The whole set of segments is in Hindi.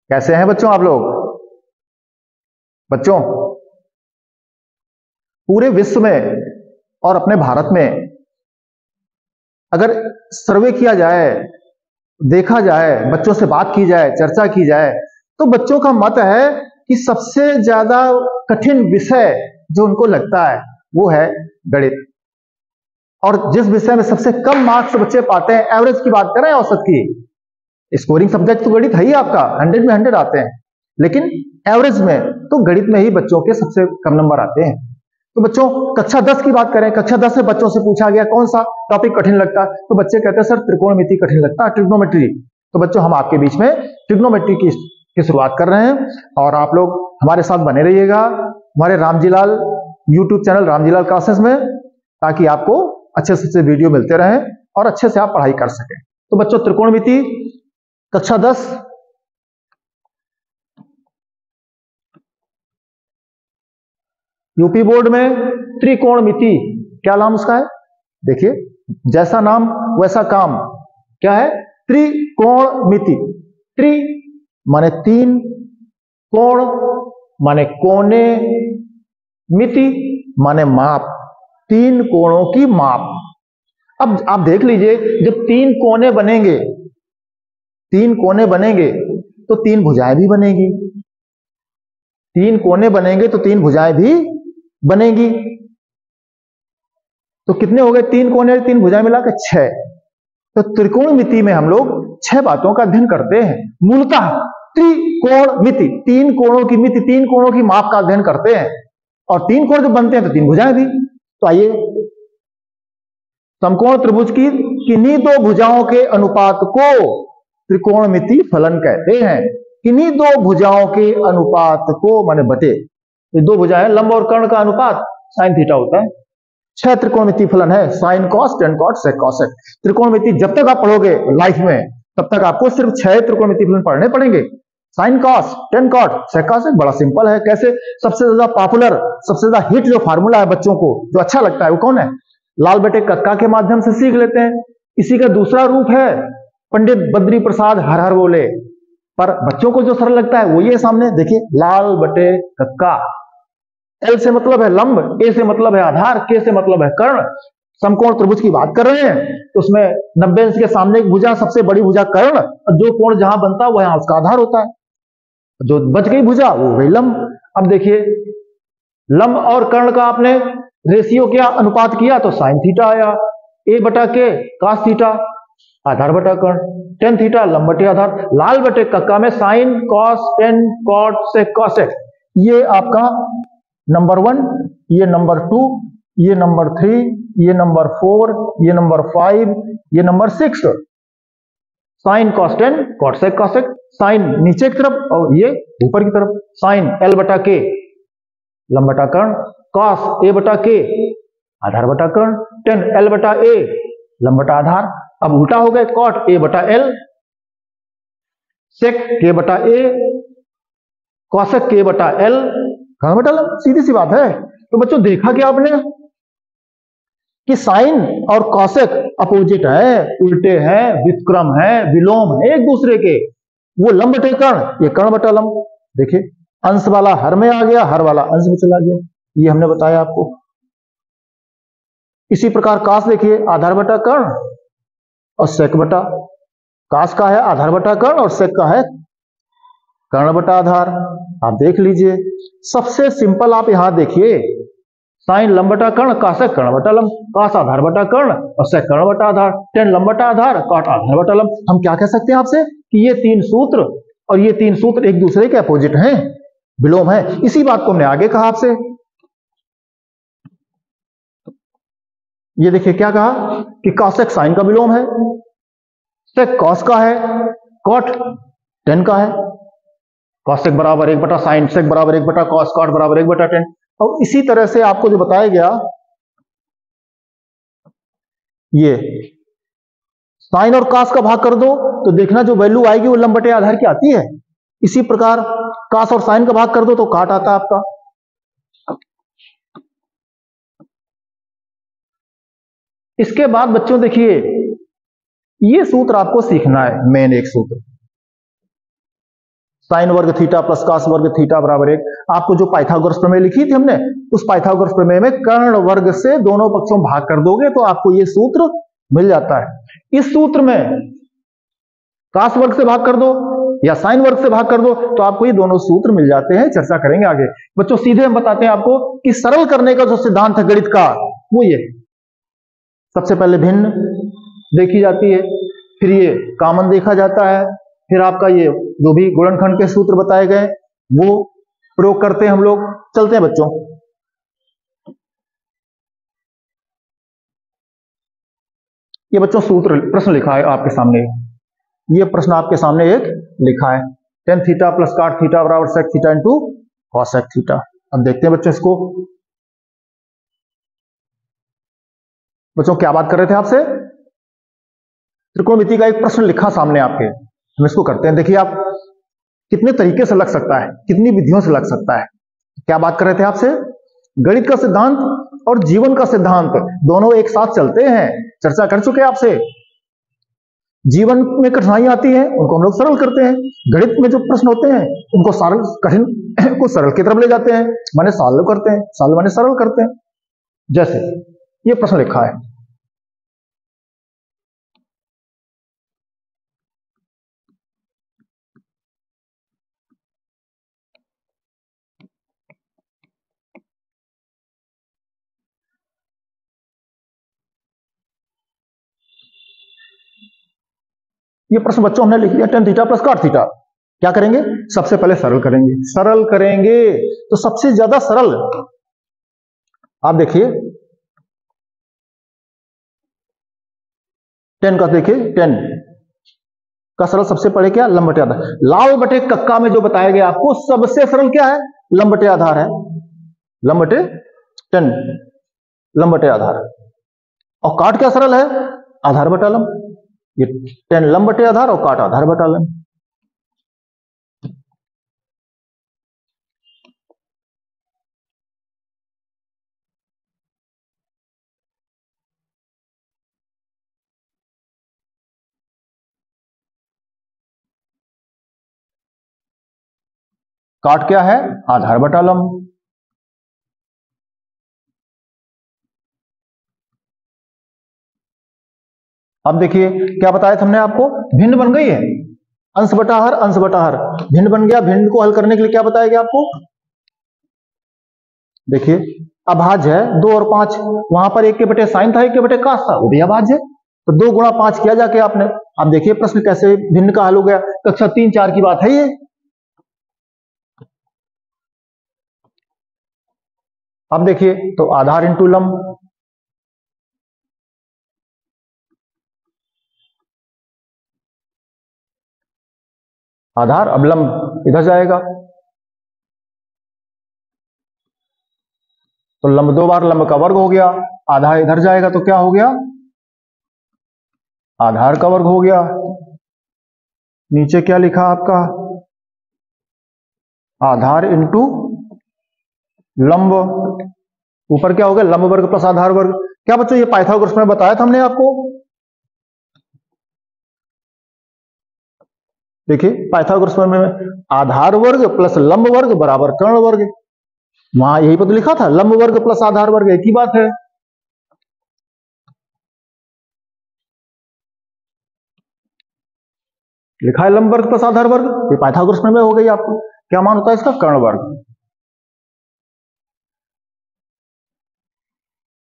कैसे हैं बच्चों आप लोग? बच्चों, पूरे विश्व में और अपने भारत में अगर सर्वे किया जाए, देखा जाए, बच्चों से बात की जाए, चर्चा की जाए, तो बच्चों का मत है कि सबसे ज्यादा कठिन विषय जो उनको लगता है वो है गणित। और जिस विषय में सबसे कम मार्क्स बच्चे पाते हैं, एवरेज की बात करें, औसत की, स्कोरिंग सब्जेक्ट तो गणित है ही आपका, 100 में 100 आते हैं, लेकिन एवरेज में तो गणित में ही बच्चों के सबसे कम नंबर आते हैं। तो बच्चों, कक्षा 10 की बात करें, कक्षा 10 में बच्चों से पूछा गया कौन सा टॉपिक कठिन लगता है, तो बच्चे कहते हैं सर त्रिकोणमिति कठिन लगता है, ट्रिग्नोमेट्री। तो बच्चों, हम आपके बीच में ट्रिग्नोमेट्री की शुरुआत कर रहे हैं और आप लोग हमारे साथ बने रहिएगा हमारे Ramjilal YouTube channel Ramjilal classes में, ताकि आपको अच्छे से वीडियो मिलते रहें और अच्छे से आप पढ़ाई कर सकें। तो बच्चों, त्रिकोणमिति कक्षा 10, यूपी बोर्ड में त्रिकोणमिति क्या नाम उसका है? देखिए, जैसा नाम वैसा काम। क्या है? त्रिकोणमिति। त्रि माने तीन, कोण माने कोने, मिति माने माप, तीन कोणों की माप। अब आप देख लीजिए, जब तीन कोने बनेंगे, तीन कोने बनेंगे तो तीन भुजाएं भी बनेगी, तीन कोने बनेंगे तो तीन भुजाएं भी बनेगी। तो कितने हो गए? तीन कोने तीन भुजाएं मिलाकर 6। तो त्रिकोणमिति में हम लोग 6 बातों का अध्ययन करते हैं। मूलतः त्रिकोणमिति, तीन कोणों की मिति, तीन कोणों की माप का अध्ययन करते हैं, और तीन कोण जब बनते हैं तो तीन भुजाएं भी। तो आइए, समकोण त्रिभुज की किन्हीं दो भुजाओं के अनुपात को त्रिकोणमिति फलन कहते हैं। किन्हीं दो भुजाओं के अनुपात को माने बटे, ये दो भुजाएं, लंब और कर्ण का अनुपात साइन थीटा होता है। 6 त्रिकोणमिति फलन है, sine cos, tan cot, sec cosec. त्रिकोणमिति जब तक आप पढ़ोगे लाइफ में, तब तक आपको सिर्फ 6 त्रिकोणमिति फलन पढ़ने पड़ेंगे। Sine cos, tan cot, sec cosec, बड़ा सिंपल है। कैसे? सबसे ज्यादा पॉपुलर, सबसे ज्यादा हिट जो फार्मूला है बच्चों को, जो अच्छा लगता है, वो कौन है? लाल बटे कक्का के माध्यम से सीख लेते हैं। इसी का दूसरा रूप है पंडित बद्री प्रसाद हर हर बोले। पर बच्चों को जो सरल लगता है वो ये सामने देखिए, लाल बटे कक्का। एल से मतलब है लंब, ए से मतलब है आधार, के से मतलब है कर्ण। समकोण त्रिभुज की बात कर रहे हैं तो उसमें 90 अंश के सामने एक भुजा, सबसे बड़ी भुजा कर्ण, और जो कोण जहां बनता है वहां उसका आधार होता है। जो बच गई भुजा वो हो गई लंब। अब देखिए, लंब और कर्ण का आपने रेशियो किया, अनुपात किया, तो साइन थीटा आया। ए बटा के कास थीटा, आधार बटा कर्ण, टेन थीटा लंब बटे आधार। लाल बटे कक्का में sine cos tan cot sec cosec, ये आपका नंबर 1, ये नंबर 2, ये नंबर 3, ये नंबर 4, ये नंबर 5, ये number 6। Sine cos tan cot sec cosec, sine नीचे की तरफ और ये ऊपर की तरफ। साइन एल बटा के लंब बटा कर्ण, कॉस ए बटा के आधार बटा कर्ण, टेन एल बटा ए लंब बटा आधार। अब उल्टा हो गए, कॉट ए बटा एल, सेक के बटा ए, कॉसेक के बटा एल, कर्ण बटा लंब। सीधी सी बात है। तो बच्चों, देखा क्या आपने कि साइन और कॉसेक अपोजिट है, उल्टे हैं, व्युत्क्रम है, विलोम है एक दूसरे के। वो लंब बटे कर्ण, ये कर्ण बटा लंब। देखिए, अंश वाला हर में आ गया, हर वाला अंश में चला गया, ये हमने बताया आपको। इसी प्रकार कास देखिए, आधार बटा कर्ण और सेक बटा, कास का है आधार बटा कर्ण और सेक का है कर्ण बटा आधार। आप देख लीजिए, सबसे सिंपल आप यहां देखिए, साइन लंब बटा कर्ण, कासेक कर्ण बटा लंब, कास आधार बटा कर्ण और सेक कर्ण बटा आधार, टेन लंब बटा आधार, कॉट आधार बटा लंब। हम क्या कह सकते हैं आपसे कि ये तीन सूत्र और ये तीन सूत्र एक दूसरे के अपोजिट हैं, विलोम है। इसी बात को हमने आगे कहा आपसे। ये देखिए क्या कहा कि कॉसेक साइन का विलोम है, सेक कॉस का है, कॉट टेन का है। कॉसेक बराबर 1 बटा साइन, सेक बराबर 1 बटा कॉस, कॉट बराबर 1 बटा टेन। और इसी तरह से आपको जो बताया गया, ये साइन और कास का भाग कर दो तो देखना जो वैल्यू आएगी वो लंब बटे आधार की आती है। इसी प्रकार कास और साइन का भाग कर दो तो काट आता है आपका। इसके बाद बच्चों देखिए, ये सूत्र आपको सीखना है, मेन एक सूत्र, साइन वर्ग थीटा प्लस कास वर्ग थीटा बराबर 1। आपको जो पाइथागोरस प्रमेय लिखी थी हमने, उस पाइथागोरस प्रमेय में कर्ण वर्ग से दोनों पक्षों में भाग कर दोगे तो आपको ये सूत्र मिल जाता है। इस सूत्र में कास वर्ग से भाग कर दो या साइन वर्ग से भाग कर दो तो आपको ये दोनों सूत्र मिल जाते हैं। चर्चा करेंगे आगे। बच्चों सीधे हम बताते हैं आपको कि सरल करने का जो सिद्धांत है गणित का, वो ये सबसे पहले भिन्न देखी जाती है, फिर ये कॉमन देखा जाता है, फिर आपका ये जो भी गुणनखंड के सूत्र बताए गए वो प्रयोग करते हैं हम लोग। चलते हैं बच्चों। ये बच्चों सूत्र प्रश्न लिखा है आपके सामने, ये प्रश्न आपके सामने एक लिखा है, tan theta plus cot theta बराबर sec theta into cosec theta. अब देखते हैं बच्चों इसको। बच्चों क्या बात कर रहे थे आपसे? त्रिकोणमिति का एक प्रश्न लिखा सामने आपके, हम इसको करते हैं। देखिए आप कितने तरीके से लग सकता है, कितनी विधियों से लग सकता है। क्या बात कर रहे थे आपसे? गणित का सिद्धांत और जीवन का सिद्धांत दोनों एक साथ चलते हैं, चर्चा कर चुके हैं आपसे। जीवन में कठिनाई आती है उनको हम लोग सरल करते हैं, गणित में जो प्रश्न होते हैं उनको सरल कठिन को सरल की तरफ ले जाते हैं, माने सॉल्व करते हैं, सॉल्व माने सरल करते हैं। जैसे ये प्रश्न लिखा है, ये प्रश्न बच्चों हमने लिख दिया, ten theta plus cot theta. क्या करेंगे? सबसे पहले सरल करेंगे, सरल करेंगे तो सबसे ज्यादा सरल आप देखिए, टेन का देखिए, टेन का सरल सबसे पहले क्या? लंब बटे आधार। लाल बटे कक्का में जो बताया गया आपको सबसे सरल क्या है? लंब बटे आधार है, लंब बटे टेन, लंब बटे आधार। और काट क्या सरल है? आधार बटा लंब। ये टेन लंब बटे आधार और काट आधार बटा लंब। काट क्या है? आधार बटा लंब। अब देखिए क्या बताया था हमने आपको, भिन्न बन गई है, अंश बटा हर, अंश बटा हर भिन्न बन गया। भिन्न को हल करने के लिए क्या बताया गया आपको? देखिए अभाज्य है 2 और 5, वहां पर 1 के बटे साइन था, 1 के बटे कास था, वो भी अभाज्य है, तो 2 गुणा 5 किया जाके आपने। अब देखिए प्रश्न कैसे भिन्न का हल हो गया, कक्षा 3-4 की बात है ये। अब देखिए तो आधार इंटू लंब, आधार अब लंब इधर जाएगा, तो लंब 2 बार लंब का वर्ग हो गया, आधा इधर जाएगा तो क्या हो गया? आधार का वर्ग हो गया। नीचे क्या लिखा आपका? आधार इंटू लंब, ऊपर क्या हो गया? लंब वर्ग प्लस आधार वर्ग। क्या बच्चों ये पाइथागोरस में बताया था हमने आपको? देखिए पाइथागोरस में आधार वर्ग प्लस लंब वर्ग बराबर कर्ण वर्ग, वहां यही पद लिखा था, लंब वर्ग प्लस आधार वर्ग एक ही बात है। लिखा है लंब वर्ग प्लस आधार वर्ग, ये पाइथागोरस में हो गई आपको। क्या मान होता है इसका? कर्ण वर्ग।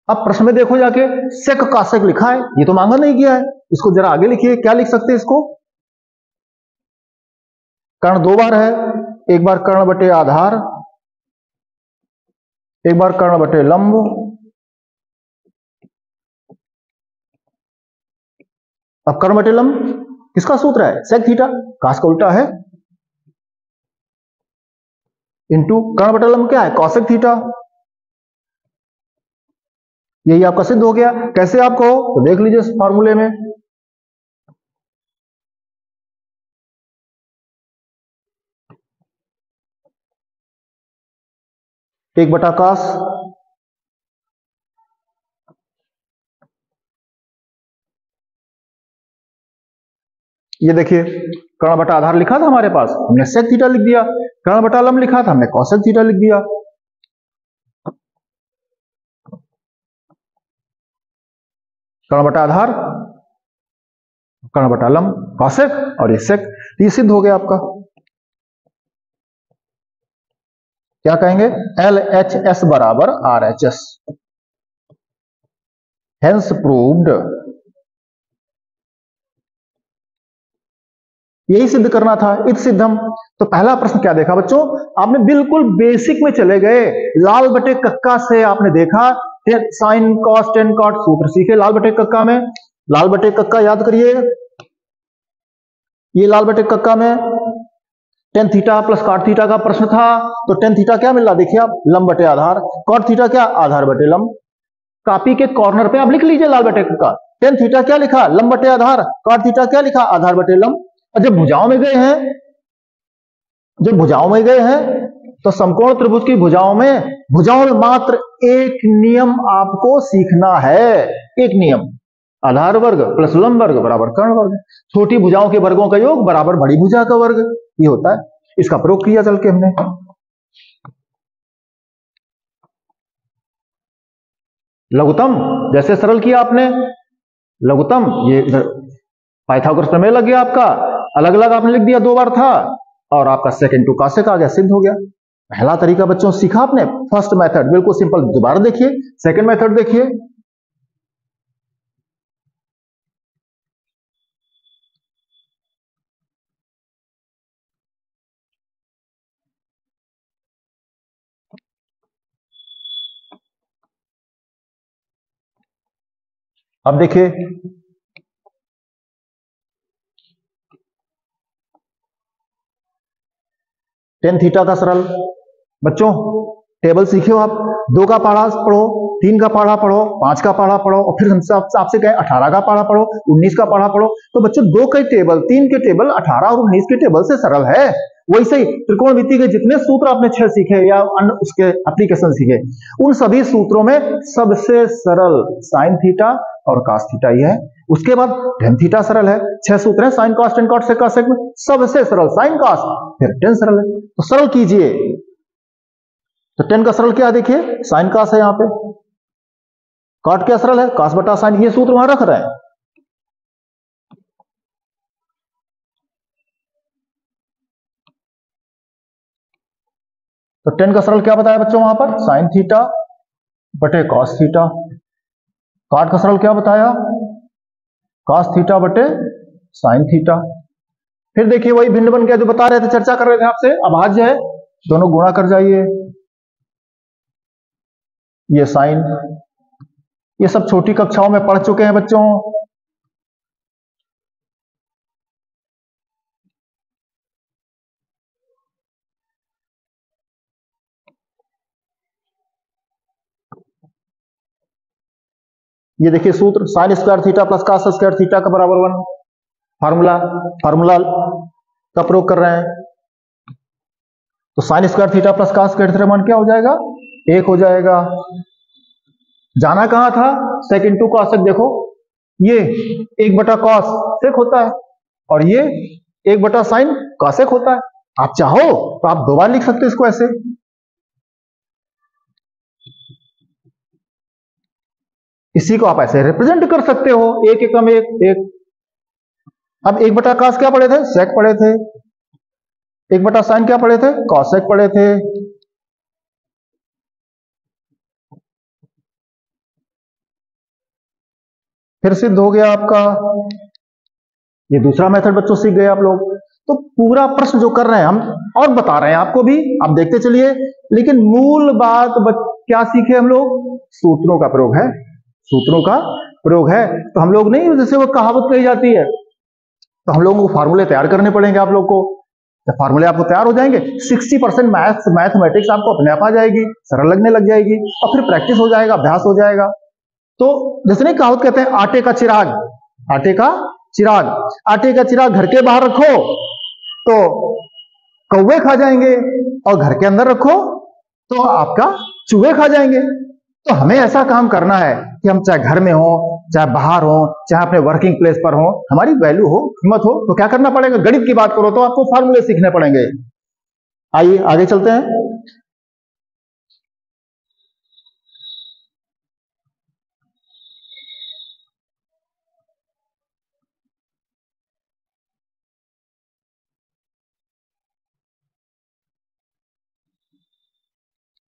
अब प्रश्न में देखो जाके, सेक कासेक लिखा है, ये तो मांगा नहीं गया है, इसको जरा आगे लिखिए, क्या लिख सकते हैं इसको? कर्ण 2 बार है, एक बार कर्ण बटे आधार, एक बार कर्ण बटे लंब। अब कर्ण बटे लंब किसका सूत्र है? सेक थीटा, कास का उल्टा है, इंटू कर्ण बटे लंब क्या है? Cosec theta. यही आपका सिद्ध हो गया। कैसे आपको हो तो देख लीजिए इस फॉर्मूले में, एक बटा कास ये देखिए कर्ण बटा आधार लिखा था हमारे पास, हमने सेक थीटा लिख दिया। कर्ण बटा लंब लिखा था, हमने कौसेक थीटा लिख दिया। कर्ण बटा आधार, कर्ण बटा लंब, कौसेक और ये सेक, ये सिद्ध हो गया आपका। क्या कहेंगे? LHS बराबर RHS, हेंस प्रूव्ड। यही सिद्ध करना था, इत सिद्धम। तो पहला प्रश्न क्या देखा बच्चों? आपने बिल्कुल बेसिक में चले गए, लाल बटे कक्का से आपने देखा साइन कॉस टेन कॉट सूत्र सीखे लाल बटे कक्का में। लाल बटे कक्का याद करिए, ये लाल बटे कक्का में tan theta plus cot theta का प्रश्न था। तो टेन थीटा क्या मिल रहा देखिए आप, लंब बटे आधार, कॉट थीटा क्या, आधार बटे लंब। कॉपी के कॉर्नर पे आप लिख लीजिए लाल बटे कक्का, टेन थीटा क्या लिखा, लंब बटे आधार, कॉट थीटा क्या लिखा, आधार बटे लंब। जब भुजाओं में गए हैं, जब भुजाओं में गए हैं तो समकोण त्रिभुज की भुजाओं में मात्र एक नियम आपको सीखना है, एक नियम, आधार वर्ग प्लस लंब वर्ग बराबर कर्ण वर्ग। छोटी भुजाओं के वर्गों का योग बराबर बड़ी भुजा का वर्ग, ये होता है। इसका प्रयोग किया चल के हमने। लघुत्तम जैसे सरल किया आपने, लघुत्तम ये पाइथागोरस प्रमेय लग गया आपका, अलग अलग आपने लिख दिया, 2 बार था, और आपका सेकंड टू कॉसेक आ गया, सिद्ध हो गया। पहला तरीका बच्चों सीखा आपने, फर्स्ट मेथड बिल्कुल सिंपल। दोबारा देखिए सेकंड मेथड देखिए। अब देखिए टेन थीटा का सरल। बच्चों टेबल सीखे हो आप, 2 का पढ़ा पढ़ो, 3 का पढ़ा पढ़ो, 5 का पढ़ा पढ़ो, और फिर हमसे आपसे कहे 18 का पढ़ा पढ़ो, 19 का पढ़ा पढ़ो। तो बच्चों 2 के टेबल, 3 के टेबल, 18 और 19 के टेबल से सरल है। वैसे ही त्रिकोणमिति के जितने सूत्र आपने 6 सीखे या अन्य उसके एप्लीकेशन सीखे, उन सभी सूत्रों में सबसे सरल साइन थीटा और कॉस थीटा ही है। उसके बाद टेन थीटा सरल है, 6 सूत्र है, sine cos tan cot sec cosec में सबसे सरल साइन कॉस, फिर टेन सरल है। तो सरल कीजिए, तो टेन का सरल क्या देखिए, साइन कॉस है, यहां पे कॉट क्या सरल है, कॉस बटा साइन, ये सूत्र वहां रख रहे हैं। तो टेन का सरल क्या बताया बच्चों वहां पर, साइन थीटा बटे कॉस थीटा। कॉट का सरल क्या बताया, कॉस थीटा बटे साइन थीटा। फिर देखिए वही भिन्न बन गया जो बता रहे थे, चर्चा कर रहे थे आपसे, अभाज्य है, दोनों गुणा कर जाइए। ये साइन, ये सब छोटी कक्षाओं में पढ़ चुके हैं बच्चों। ये देखिए सूत्र, sine square theta plus cos square theta का बराबर 1, फार्मूला का प्रयोग कर रहे हैं। तो sine square theta plus cos square theta मान क्या हो जाएगा, 1 हो जाएगा। जाना कहां था, सेकंड टू कॉसेक। देखो ये 1 बटा कॉस सेक होता है और ये 1 बटा साइन कॉसेक होता है। आप चाहो तो आप 2 बार लिख सकते हो इसको ऐसे। इसी को आप ऐसे रिप्रेजेंट कर सकते हो, 1 एकम 1। अब 1 बटा कॉस क्या पढ़े थे, सेक पढ़े थे। 1 बटा साइन क्या पढ़े थे, कॉसेक पढ़े थे। फिर सिद्ध हो गया आपका। ये दूसरा मेथड बच्चों सीख गए आप लोग। तो पूरा प्रश्न जो कर रहे हैं हम, और बता रहे हैं आपको भी, आप देखते चलिए। लेकिन मूल बात क्या सीखे हम लोग, सूत्रों का प्रयोग है, सूत्रों का प्रयोग है। तो हम लोग नहीं, जैसे वो कहावत कही जाती है, तो हम लोगों को फार्मूले तैयार करने पड़ेंगे आप लोग को। जब फार्मूले आपको तैयार हो जाएंगे, 60% मैथमेटिक्स आपको अपने आप आ जाएगी, सरल लगने लग जाएगी, और फिर प्रैक्टिस हो जाएगा, अभ्यास हो जाएगा। तो जैसे नहीं कहावत कहते हैं, आटे का चिराग, आटे का चिराग, आटे का चिराग घर के बाहर रखो तो कौवे खा जाएंगे, और घर के अंदर रखो तो आपका चूहे खा जाएंगे। तो हमें ऐसा काम करना है कि हम चाहे घर में हो, चाहे बाहर हो, चाहे अपने वर्किंग प्लेस पर हो, हमारी वैल्यू हो, कीमत हो, तो क्या करना पड़ेगा? गणित की बात करो तो आपको फार्मूले सीखने पड़ेंगे। आइए आगे चलते हैं।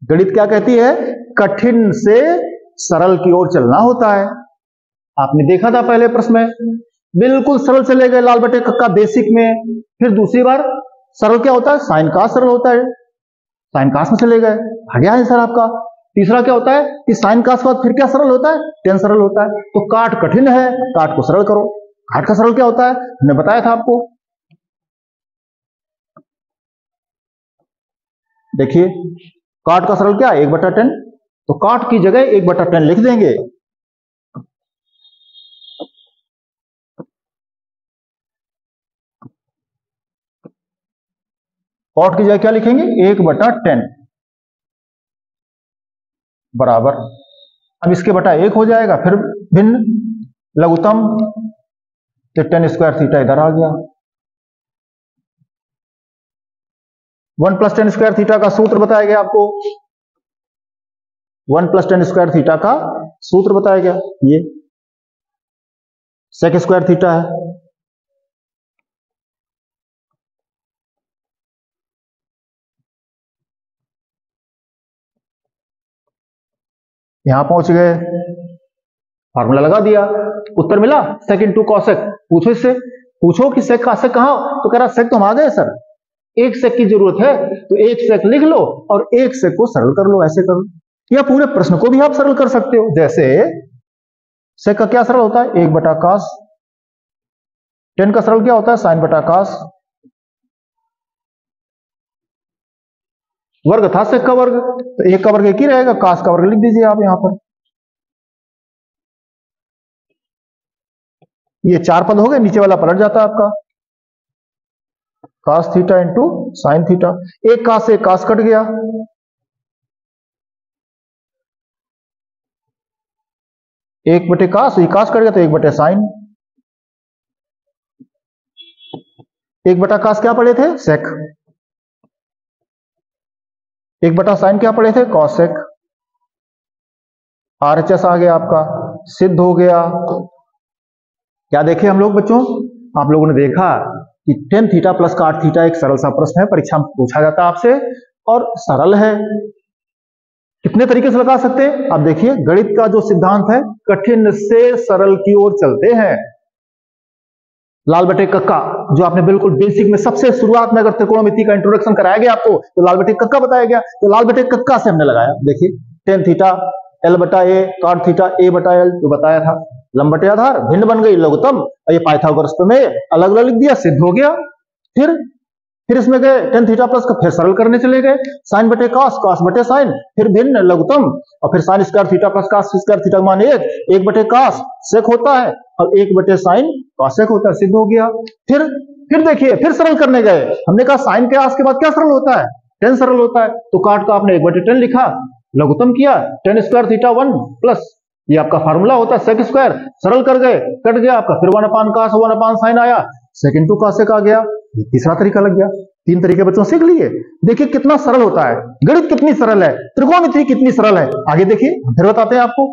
गणित क्या कहती है? कठिन से सरल की ओर चलना होता है। आपने देखा था पहले प्रश्न में, बिल्कुल सरल चले गए लाल बटे कक्का बेसिक में। फिर दूसरी बार सरल क्या होता है? साइन कास सरल होता है, साइन कास में चले गए, आ गया आंसर आपका। तीसरा क्या होता है कि साइन कास के बाद फिर क्या सरल होता है? टेन सरल होता है। तो काट कठिन है, काट को सरल करो। काट का सरल क्या होता है? हमने बताया था आपको, देखिए काट का सरल क्या है? 1/10। तो काट की जगह 1/10 लिख देंगे। कॉट की जगह क्या लिखेंगे? 1/10 बराबर, अब इसके बटा 1 हो जाएगा, फिर भिन्न लघुत्तम, तो 10 स्क्वायर थीटा इधर आ गया। 1 + 10 स्क्वायर थीटा का सूत्र बताया गया आपको। 1 + 10 स्क्वायर थीटा का सूत्र बताया गया, ये सेक स्क्वायर थीटा है। यहां पहुंच गए, फार्मूला लगा दिया, उत्तर मिला सेक इंटू कॉसेक। पूछो इससे, पूछो कि सेक का सेक कहां? तो कह रहा सेक तो हम आ गए सर, एक सेक की जरूरत है, तो एक सेक लिख लो और एक सेक को सरल कर लो, ऐसे करो। या पूरे प्रश्न को भी आप सरल कर सकते हो। जैसे सेक का क्या सरल होता है? 1/cos। 10 का सरल क्या होता है? sin/cos। वर्ग था सेक का वर्ग, तो 1 का वर्ग 1 ही रहेगा, cos का वर्ग लिख दीजिए आप यहां पर। ये 4 पद हो गए, नीचे वाला पलट जाता है आपका, cos theta into sine theta. एक cos से cos कट गया, एक बटे cos, ये cos कट गया तो 1/sin। 1/cos क्या पढ़े थे? सेक। 1/sin क्या पढ़े थे? कॉसेक। RHS आ गया आपका, सिद्ध हो गया। क्या देखे हम लोग बच्चों? आप लोगों ने देखा कि tan theta plus cot theta एक सरल सा प्रश्न है, परीक्षा में पूछा जाता है आपसे, और सरल है। कितने तरीके से लगा सकते हैं आप देखिए। गणित का जो सिद्धांत है, कठिन से सरल की ओर चलते हैं। लाल बटे कक्का, जो आपने बिल्कुल बेसिक में सबसे शुरुआत में अगर त्रिकोणमिति का इंट्रोडक्शन कराया गया आपको, तो लाल बटे कक्का बताया गया, तो लाल बटे कक्का से हमने लगाया। देखिए tan theta L/A, cot theta A/L, जो बताया था। लंब बटे आधार, भिन्न बन गई लघुत्तम, और ये पाइथागोरस प्रमेय अलग अलग लिख दिया, सिद्ध हो गया। फिर इसमें गए tan थीटा प्लस का, फिर सरल करने चले गए, साइन बटे कॉस, कॉस बटे साइन, फिर भिन्न लघुत्तम, और फिर sine square theta plus cos square theta मान 1 बटे कॉस सेक होता है, और 1 बटे साइन कॉसेक होता है, सिद्ध हो गया। फिर देखिए, फिर सरल करने गए, हमने कहा साइन के आस के बाद क्या सरल होता है? tan सरल होता है, तो काट का आपने 1/10 लिखा, लघुत्तम किया, tan स्क्वायर थीटा 1 प्लस ये आपका फार्मूला होता है सेक स्क्वायर, सरल कर गए, कट गया आपका, फिर 1/cos 1/sin आया, सेक इंटू कॉसेक आ गया। ये तीसरा तरीका लग गया। 3 तरीके बच्चों सीख लिए। देखिए कितना सरल होता है, गणित कितनी सरल है, त्रिकोणमिति कितनी सरल है। आगे देखिए, फिर बताते हैं आपको।